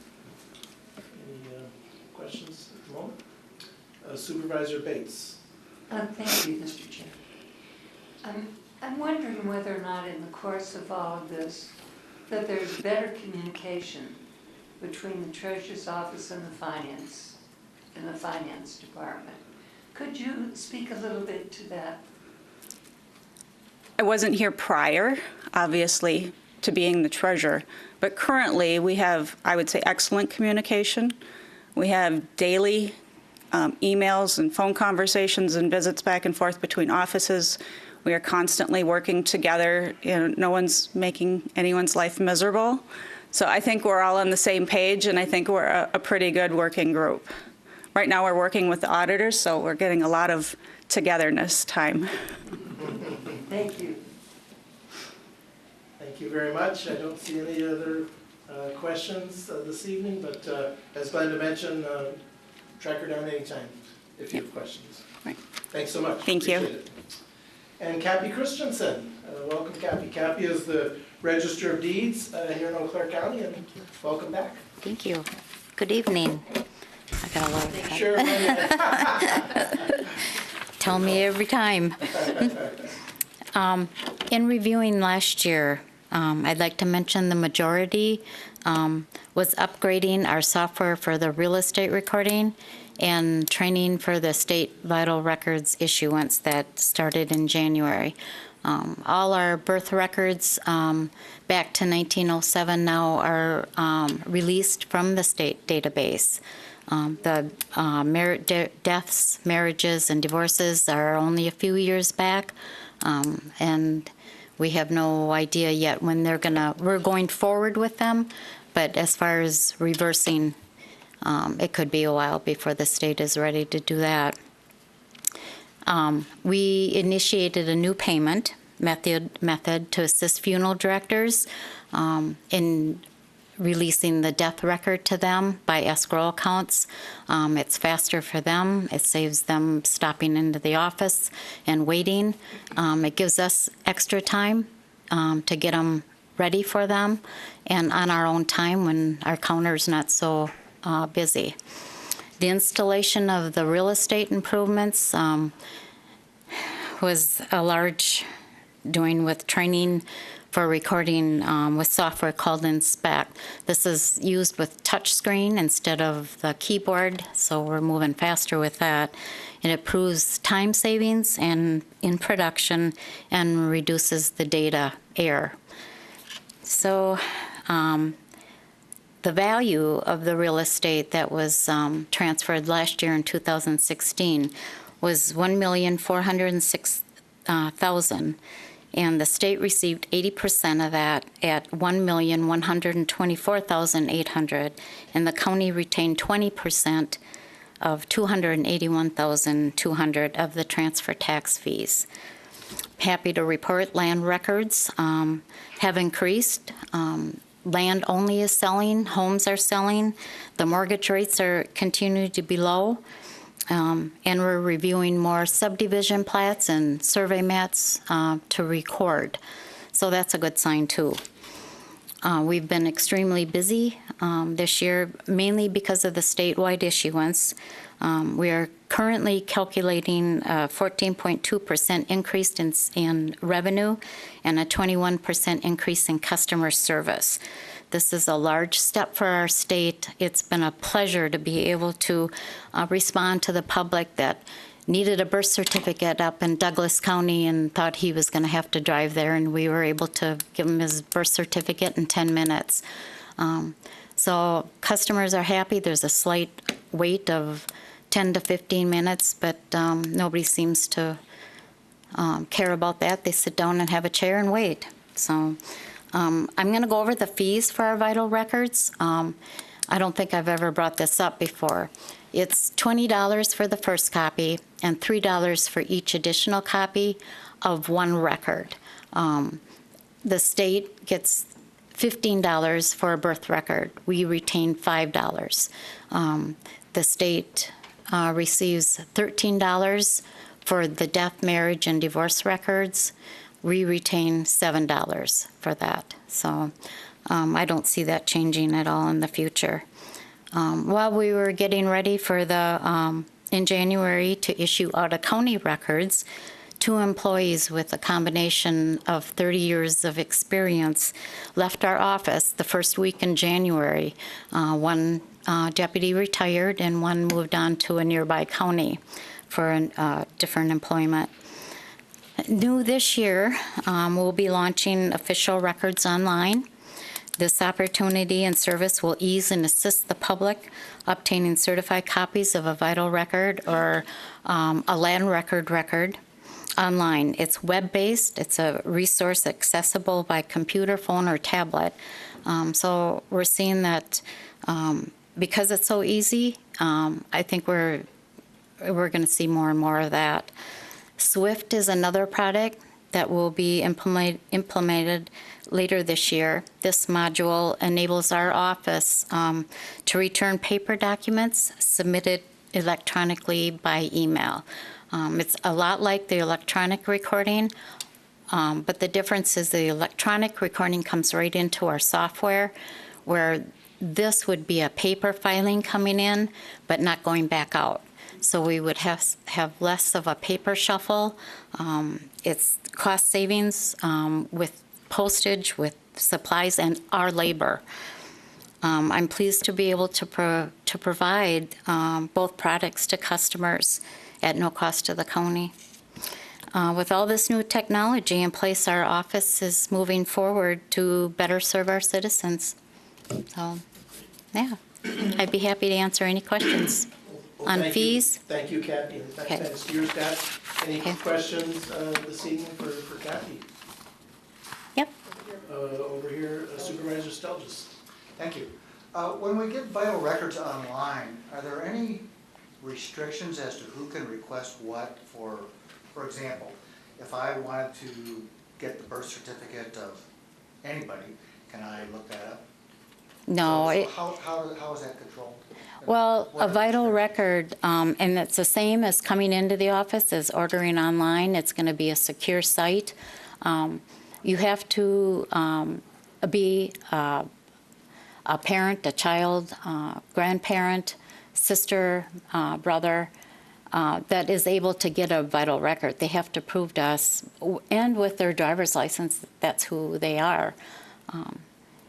Any questions at the moment? Supervisor Bates. Thank you, Mr. Chair. I'm wondering whether or not in the course of all of this that there's better communication between the Treasurer's Office and the Finance Department. Could you speak a little bit to that? I wasn't here prior, obviously, to being the treasurer, but currently we have, I would say, excellent communication. We have daily emails and phone conversations and visits back and forth between offices. We are constantly working together. No one's making anyone's life miserable. So I think we're all on the same page, and I think we're a pretty good working group. Right now we're working with the auditors, so we're getting a lot of togetherness time. Thank you. Thank you very much. I don't see any other questions this evening, but as Glenda mentioned, track her down anytime if you have questions. Right. Thanks so much. Thank you. Appreciate it. And Cappy Christensen. Welcome, Cappy. Cappy is the Register of Deeds here in Eau Claire County, and welcome back. Thank you. Good evening. I got a lot of Sure. Tell me every time. In reviewing last year, I'd like to mention the majority was upgrading our software for the real estate recording and training for the state vital records issuance that started in January. All our birth records back to 1907 now are released from the state database. The deaths, marriages, and divorces are only a few years back, and we have no idea yet when we're going forward with them, but as far as reversing, it could be a while before the state is ready to do that. We initiated a new payment method to assist funeral directors in releasing the death record to them by escrow accounts. It's faster for them. It saves them stopping into the office and waiting. It gives us extra time to get them ready for them and on our own time when our counter's not so busy. The installation of the real estate improvements was a large doing with training for recording with software called Inspect. This is used with touchscreen instead of the keyboard, so we're moving faster with that. It improves time savings and in production and reduces the data error. So the value of the real estate that was transferred last year in 2016 was $1,406,000. And the state received 80% of that at $1,124,800, and the county retained 20% of $281,200 of the transfer tax fees. Happy to report land records have increased. Land only is selling, homes are selling, the mortgage rates are continuing to be low, and we're reviewing more subdivision plats and survey maps to record. So that's a good sign too. We've been extremely busy this year, mainly because of the statewide issuance. We are currently calculating a 14.2% increase in revenue and a 21% increase in customer service. This is a large step for our state. It's been a pleasure to be able to respond to the public that needed a birth certificate up in Douglas County and thought he was going to have to drive there, and we were able to give him his birth certificate in 10 minutes. So customers are happy. There's a slight wait of 10 to 15 minutes, but nobody seems to care about that. They sit down and have a chair and wait. So I'm going to go over the fees for our vital records. I don't think I've ever brought this up before. It's $20 for the first copy and $3 for each additional copy of one record. The state gets $15 for a birth record. We retain $5. The state receives $13 for the death, marriage, and divorce records. We retain $7 for that. So I don't see that changing at all in the future. While we were getting ready for in January to issue out-of-county records, 2 employees with a combination of 30 years of experience left our office the first week in January. One deputy retired and one moved on to a nearby county for different employment. New this year, we'll be launching official records online. This opportunity and service will ease and assist the public obtaining certified copies of a vital record or a land record online. It's web-based. It's a resource accessible by computer, phone, or tablet. So we're seeing that because it's so easy, I think we're going to see more and more of that. SWIFT is another product that will be implemented later this year. This module enables our office to return paper documents submitted electronically by email. It's a lot like the electronic recording, but the difference is the electronic recording comes right into our software, where this would be a paper filing coming in, but not going back out. So we would have less of a paper shuffle. It's cost savings with postage, with supplies, and our labor. I'm pleased to be able to provide both products to customers at no cost to the county. With all this new technology in place, our office is moving forward to better serve our citizens. So, yeah, I'd be happy to answer any questions. Well, on fees. Thank you, Kathy. Thanks to your staff. Any questions this evening for Kathy? Yep. Over here, Supervisor Stelgis. Thank you. When we get vital records online, are there any restrictions as to who can request what? For example, if I wanted to get the birth certificate of anybody, can I look that up? No. So how is that controlled? Well, a vital record, and it's the same as coming into the office as ordering online. It's going to be a secure site. You have to be a parent, a child, grandparent, sister, brother, that is able to get a vital record. They have to prove to us, and with their driver's license, that's who they are.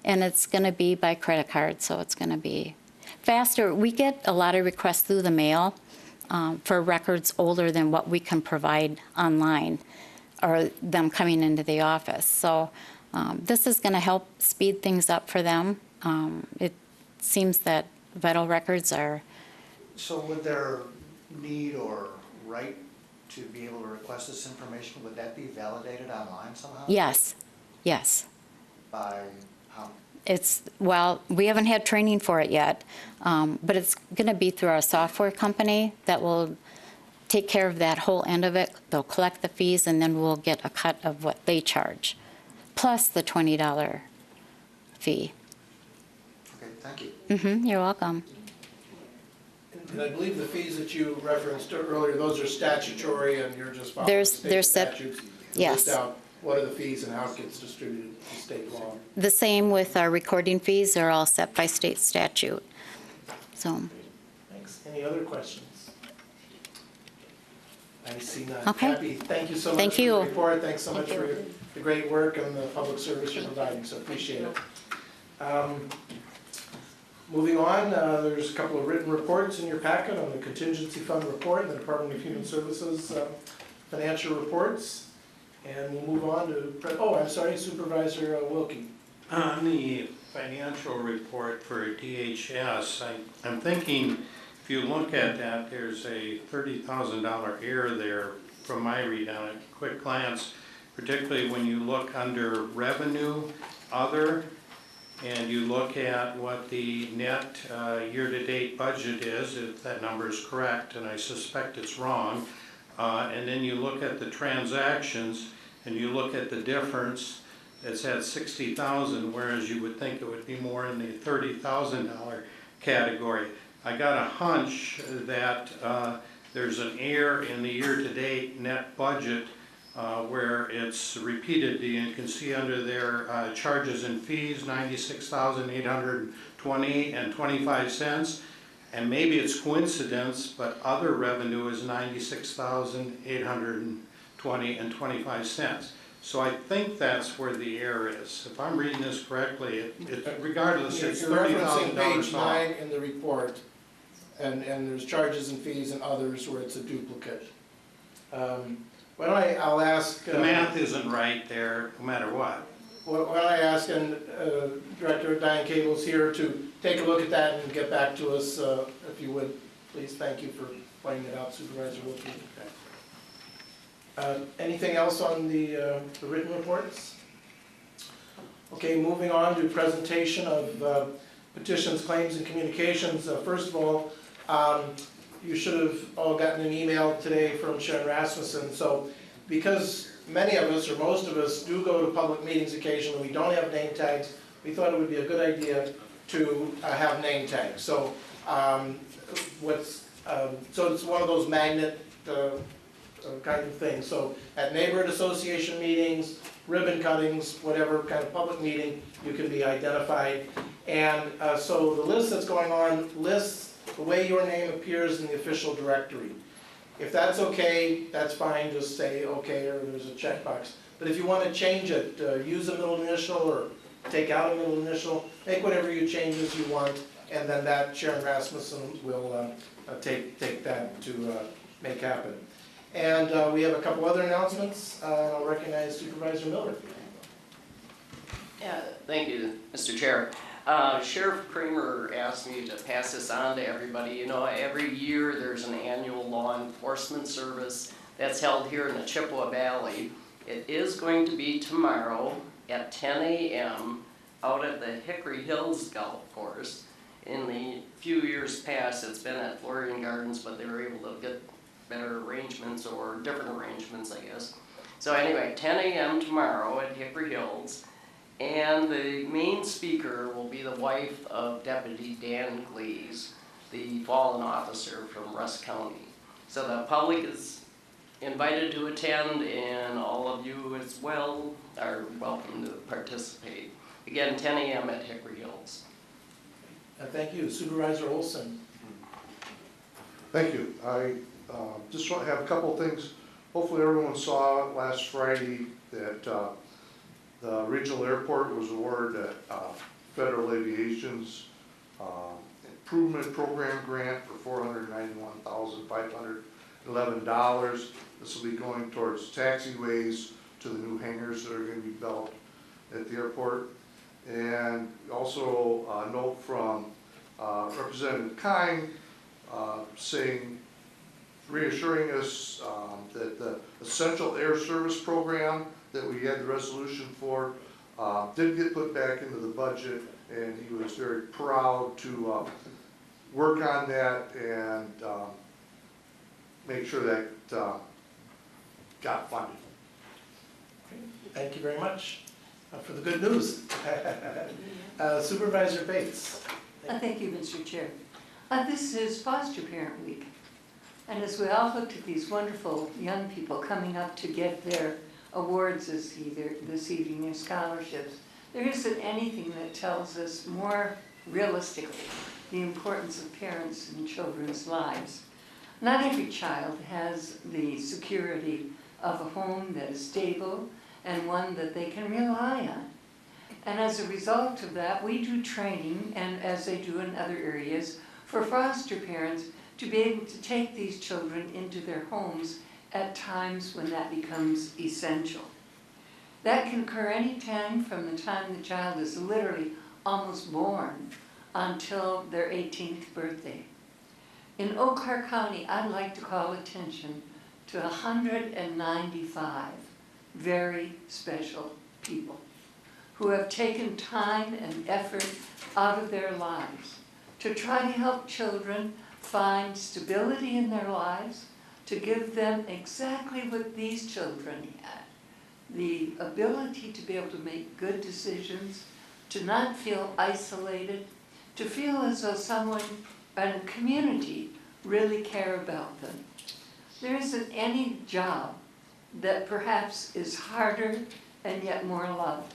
And it's going to be by credit card, so it's going to be faster. We get a lot of requests through the mail for records older than what we can provide online or them coming into the office. So this is going to help speed things up for them. It seems that vital records are... So would their need or right to be able to request this information, would that be validated online somehow? Yes, yes. By how? Well, we haven't had training for it yet, but it's going to be through our software company that will take care of that whole end of it. They'll collect the fees, and then we'll get a cut of what they charge, plus the $20 fee. Okay, thank you. You're welcome. And I believe the fees that you referenced earlier, those are statutory and you're just following state statutes. Yes. List out what are the fees and how it gets distributed in state law. The same with our recording fees. They're all set by state statute. So, Thanks. Any other questions? I see none. Okay. Happy. Thank you so much Thank for you. the report. Thanks so much for the great work and the public service you're providing, so appreciate it. Moving on, there's a couple of written reports in your packet on the contingency fund report and the Department of Human Services financial reports. And we'll move on to, I'm sorry, Supervisor Wilkie. On the financial report for DHS, I'm thinking, if you look at that, there's a $30,000 error there from my read on it, quick glance, particularly when you look under revenue, other, and you look at what the net year-to-date budget is, if that number is correct, and I suspect it's wrong, and then you look at the transactions, and you look at the difference, it's at $60,000, whereas you would think it would be more in the $30,000 category. I got a hunch that there's an error in the year-to-date net budget where it's repeated. You can see under their charges and fees, $96,820.25, and maybe it's coincidence, but other revenue is $96,820.25. So I think that's where the error is. If I'm reading this correctly, regardless, it's You're referencing page $30,000 off. 9 in the report, and there's charges and fees and others where it's a duplicate. I'll ask. The math isn't right there, no matter what. Why don't I ask, and Director Diane Cable's here to take a look at that and get back to us, if you would, please. Thank you for pointing it out, Supervisor Wilkie. Anything else on the written reports? Okay, moving on to presentation of petitions, claims, and communications. First of all, you should have all gotten an email today from Sharon Rasmussen. So because many of us, or most of us, do go to public meetings occasionally, we don't have name tags, we thought it would be a good idea to have name tags. So so it's one of those magnet kind of things. So at neighborhood association meetings, ribbon cuttings, whatever kind of public meeting, you can be identified. And so the list that's going on lists the way your name appears in the official directory. If that's okay, that's fine, just say okay, or there's a checkbox. But if you want to change it, use a middle initial or take out a middle initial, make whatever you changes you want, and then that Sharon Rasmussen will take that to make happen. And we have a couple other announcements. I'll recognize Supervisor Miller. Yeah, thank you, Mr. Chair. Sheriff Kramer asked me to pass this on to everybody. You know, every year there's an annual law enforcement service that's held here in the Chippewa Valley. It is going to be tomorrow at 10 a.m. out at the Hickory Hills Golf Course. In the few years past, it's been at Florian Gardens, but they were able to get better arrangements, or different arrangements, I guess. So anyway, 10 a.m. tomorrow at Hickory Hills. And the main speaker will be the wife of Deputy Dan Glees, the fallen officer from Rusk County. So the public is invited to attend, and all of you as well are welcome to participate. Again, 10 a.m. at Hickory Hills. Thank you. Supervisor Olson. Thank you. I just want to have a couple things. Hopefully everyone saw last Friday that the regional airport was awarded Federal Aviation's Improvement Program grant for $491,511. This will be going towards taxiways to the new hangars that are going to be built at the airport. And also a note from Representative Kine reassuring us that the Essential Air Service Program that we had the resolution for Didn't get put back into the budget, and he was very proud to work on that and make sure that got funded. Thank you very much for the good news. Supervisor Bates. Thank you, Mr. Chair. This is Foster Parent Week. And as we all looked at these wonderful young people coming up to get their awards this evening, their scholarships, there isn't anything that tells us more realistically the importance of parents in children's lives. Not every child has the security of a home that is stable and one that they can rely on. And as a result of that, we do training, and as they do in other areas, for foster parents to be able to take these children into their homes at times when that becomes essential. That can occur any time from the time the child is literally almost born until their 18th birthday. In Eau Claire County, I'd like to call attention to 195 very special people who have taken time and effort out of their lives to try to help children find stability in their lives, to give them exactly what these children had, the ability to be able to make good decisions, to not feel isolated, to feel as though someone and a community really care about them. There isn't any job that perhaps is harder and yet more loved.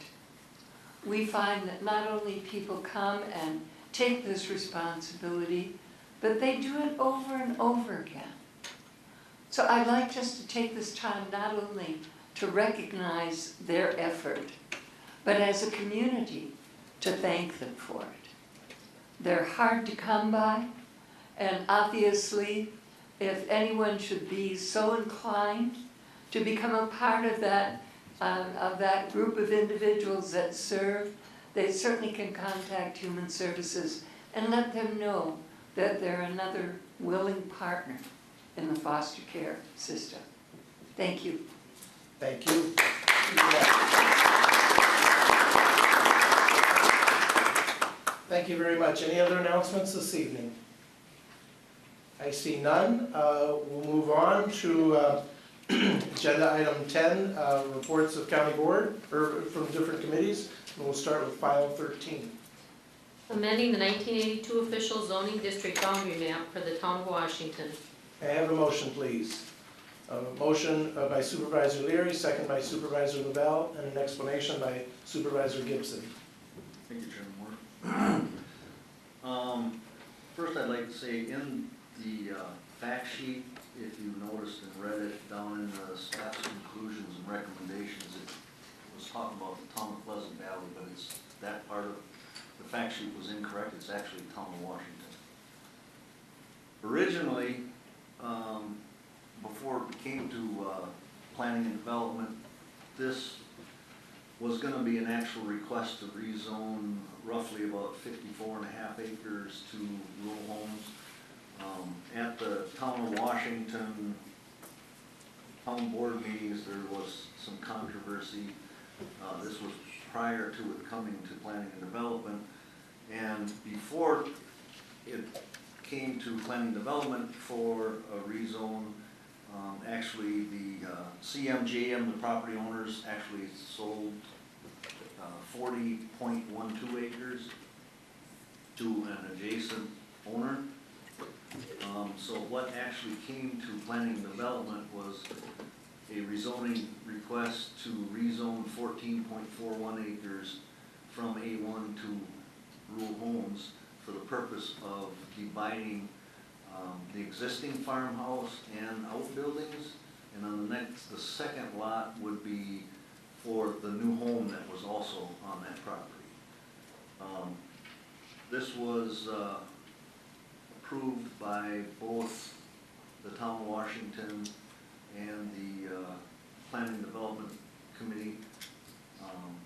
We find that not only people come and take this responsibility, but they do it over and over again. So I'd like just to take this time not only to recognize their effort, but as a community to thank them for it. They're hard to come by, and obviously, if anyone should be so inclined to become a part of that group of individuals that serve, they certainly can contact Human Services and let them know that they're another willing partner in the foster care system. Thank you. Thank you. Thank you very much. Any other announcements this evening? I see none. We'll move on to agenda item 10, reports of county board or from different committees. And we'll start with file 13. Amending the 1982 official zoning district boundary map for the town of Washington. May I have a motion, please? A motion by Supervisor Leary, second by Supervisor Lavelle, and an explanation by Supervisor Gibson. Thank you, Chairman Moore. First, I'd like to say in the fact sheet, if you noticed and read it down in the staff's conclusions and recommendations, it was talking about the town of Pleasant Valley, but it's that part of the fact sheet was incorrect. It's actually town of Washington. Originally, before it came to planning and development, this was going to be an actual request to rezone roughly about 54.5 acres to rural homes. At the town of Washington town board meetings, there was some controversy. This was prior to it coming to planning and development, and before it came to planning and development for a rezone, actually the CMJM, the property owners, actually sold 40.12 acres to an adjacent owner. So what actually came to planning and development was a rezoning request to rezone 14.41 acres from A1 to rural homes for the purpose of dividing the existing farmhouse and outbuildings, and on the second lot would be for the new home that was also on that property. This was approved by both the town of Washington and the Planning and Development Committee.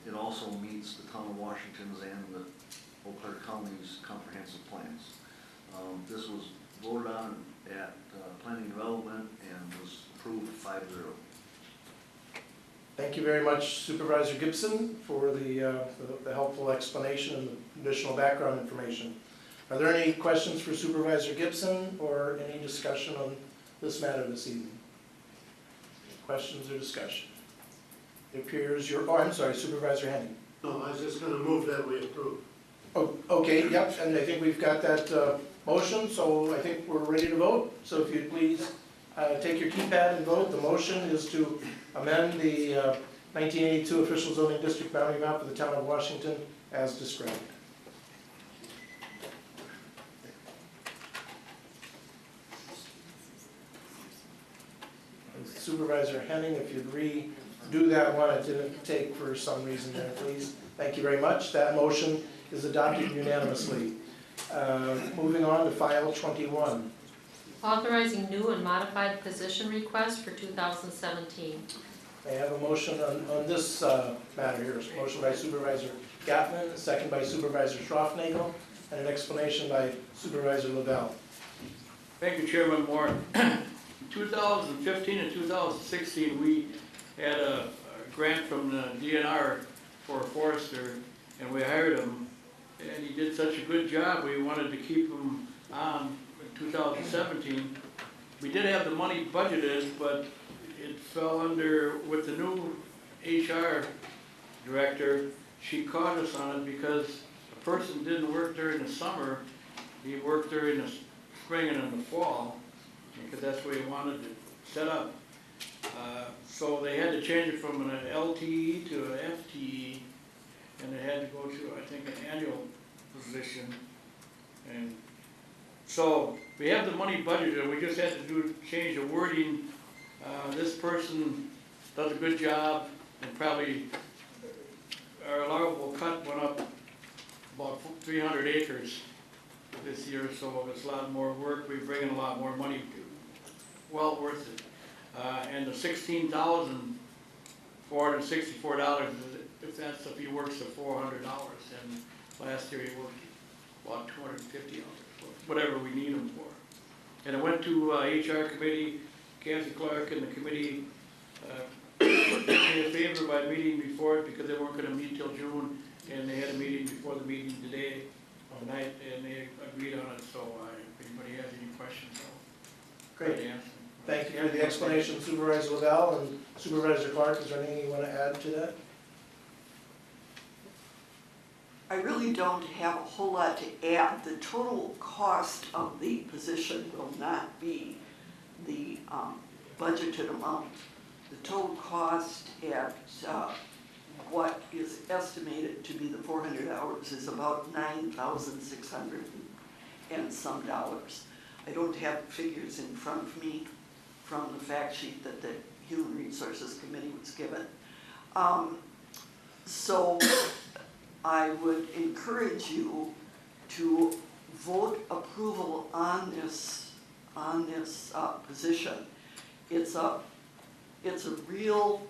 It also meets the town of Washington's and the Eau Claire County's comprehensive plans. This was voted on at Planning and Development and was approved 5-0. Thank you very much, Supervisor Gibson, for the helpful explanation and the additional background information. Are there any questions for Supervisor Gibson or any discussion on this matter this evening? Questions or discussion? It appears you're, oh, I'm sorry, Supervisor Henning. No, I was just going to move that we approve. Oh, okay, yep, and I think we've got that motion, so I think we're ready to vote. So if you'd please take your keypad and vote. The motion is to amend the 1982 official zoning district boundary map of the town of Washington as described. Supervisor Henning, if you'd redo that one, it didn't take for some reason there, please. Thank you very much. That motion is adopted unanimously. Moving on to file 21. Authorizing new and modified position requests for 2017. I have a motion on this matter here. Motion by Supervisor Gatman, second by Supervisor Schroffnagel, and an explanation by Supervisor Lavelle. Thank you, Chairman Moore. 2015 and 2016, we had a grant from the DNR for a forester, and we hired him, and he did such a good job, we wanted to keep him on in 2017. We did have the money budgeted, but it fell under, with the new HR director, she caught us on it because a person didn't work during the summer, he worked during the spring and in the fall, because that's where he wanted it set up. So they had to change it from an LTE to an FTE, and it had to go to, I think, an annual position. And so we have the money budgeted, we just had to change the wording. This person does a good job, and probably our allowable cut went up about 300 acres this year, so it's a lot more work. We bring in a lot more money, well worth it. And the $16,464, if he works the $400, and last year he worked about $250, whatever we need him for. And it went to HR committee. Kathy Clark and the committee did me a favor by meeting before it because they weren't going to meet till June, and they had a meeting before the meeting today night, and they agreed on it. So if anybody has any questions, I'll try to answer. Thank you for the explanation, Supervisor Lavelle. And Supervisor Clark, is there anything you want to add to that? I really don't have a whole lot to add. The total cost of the position will not be the budgeted amount. The total cost at what is estimated to be the 400 hours is about $9,600 and some dollars. I don't have figures in front of me from the fact sheet that the Human Resources Committee was given. So I would encourage you to vote approval on this position. It's a real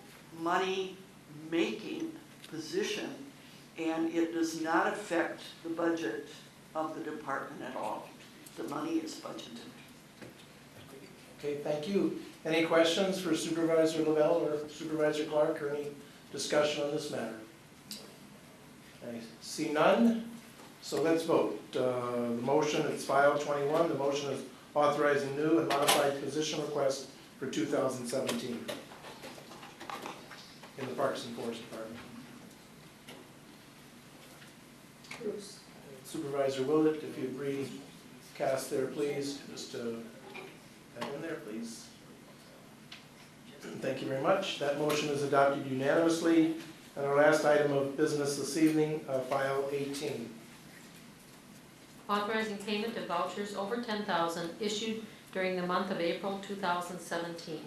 money-making position, and it does not affect the budget of the department at all. The money is budgeted. Okay, thank you. Any questions for Supervisor Lavelle or Supervisor Clark, or any discussion on this matter? I see none, so let's vote. The motion, it's file 21. The motion is authorizing new and modified position request for 2017 in the Parks and Forest Department. Bruce. Supervisor Willett, if you'd recast there, please, just add in there, please. Thank you very much. That motion is adopted unanimously. And our last item of business this evening, file 18. Authorizing payment of vouchers over $10,000 issued during the month of April 2017.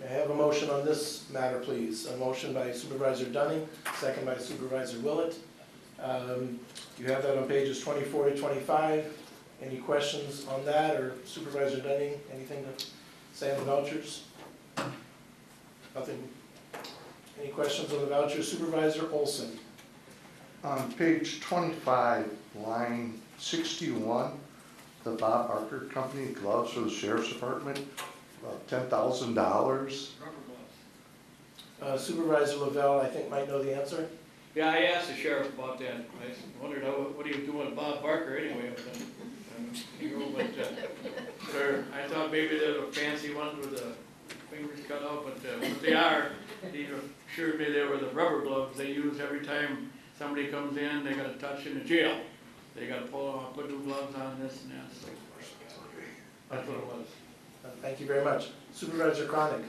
May I have a motion on this matter, please? A motion by Supervisor Dunning, second by Supervisor Willett. You have that on pages 24 to 25. Any questions on that, or Supervisor Dunning, anything to say on the vouchers? Nothing. Any questions on the vouchers? Supervisor Olson. On page 25, line 61, the Bob Barker Company gloves for the Sheriff's Department, $10,000. Supervisor Lavelle, I think, might know the answer. Yeah, I asked the sheriff about that. I wondered what he was doing with Bob Barker anyway. But I thought maybe they're the fancy ones with the fingers cut out, but what they are, he assured me they were the rubber gloves they use every time somebody comes in, they got to touch in the jail. They got to put new gloves on, this and that. So that's what it was. Thank you very much. Supervisor Chronic.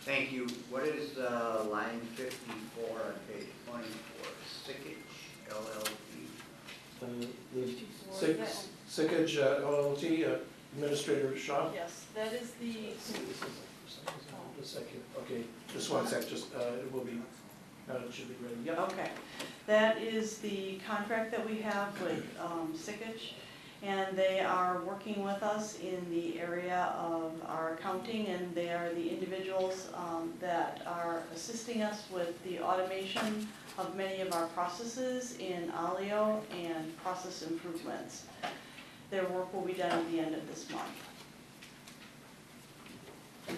Thank you. What is line 54 on page 24? Sickage LLP. Sickage LLT, Administrator Shaw. Yes, that is the. Okay, just one sec. Just it will be. It should be ready. Yep. Okay, that is the contract that we have with Sickage, and they are working with us in the area of our accounting, and they are the individuals that are assisting us with the automation of many of our processes in Alio and process improvements. Their work will be done at the end of this month.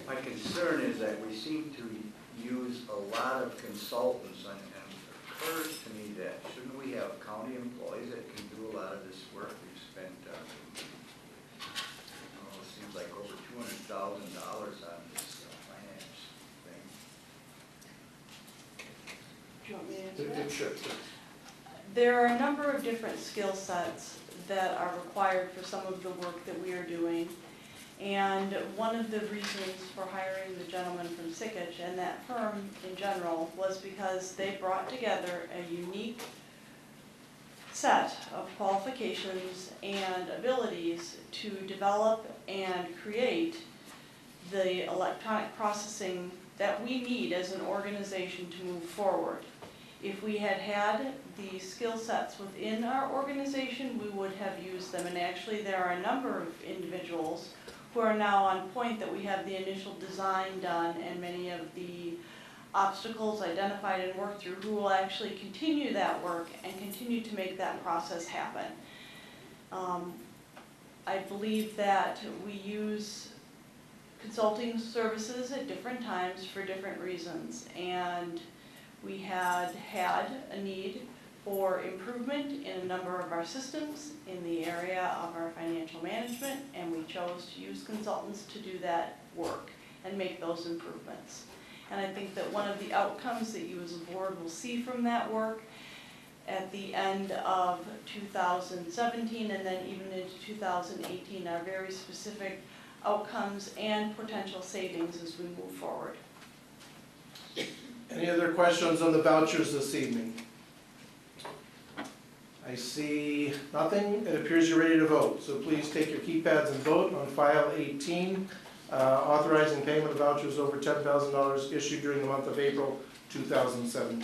My concern is that we seem to use a lot of consultants, and it occurs to me that shouldn't we have county employees that can do a lot of this work? We've spent, it seems like over $200,000 on this finance thing. Do you want me to answer that? Sure. There are a number of different skill sets that are required for some of the work that we are doing. And one of the reasons for hiring the gentleman from Sickage and that firm in general was because they brought together a unique set of qualifications and abilities to develop and create the electronic processing that we need as an organization to move forward. If we had had the skill sets within our organization, we would have used them. And actually there are a number of individuals who are now on point that we have the initial design done and many of the obstacles identified and worked through, who will actually continue that work and continue to make that process happen. I believe that we use consulting services at different times for different reasons, and we had a need for improvement in a number of our systems in the area of our financial management, and we chose to use consultants to do that work and make those improvements. And I think that one of the outcomes that you as a board will see from that work at the end of 2017 and then even into 2018 are very specific outcomes and potential savings as we move forward. Any other questions on the vouchers this evening? I see nothing. It appears you're ready to vote. So please take your keypads and vote on file 18, authorizing payment of vouchers over $10,000 issued during the month of April 2017.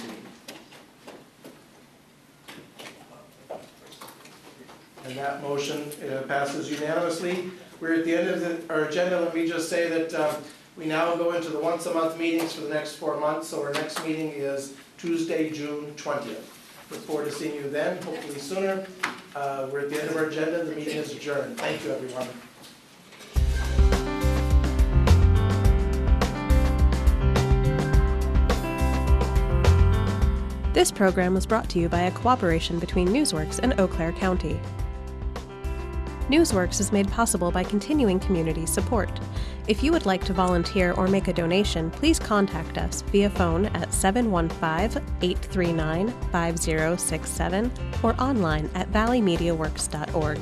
And that motion passes unanimously. We're at the end of our agenda. Let me just say that we now go into the once-a-month meetings for the next 4 months. So our next meeting is Tuesday, June 20th. Look forward to seeing you then, hopefully sooner. We're at the end of our agenda. The meeting is adjourned. Thank you, everyone. This program was brought to you by a cooperation between Newsworks and Eau Claire County. Newsworks is made possible by continuing community support. If you would like to volunteer or make a donation, please contact us via phone at 715-839-5067 or online at valleymediaworks.org.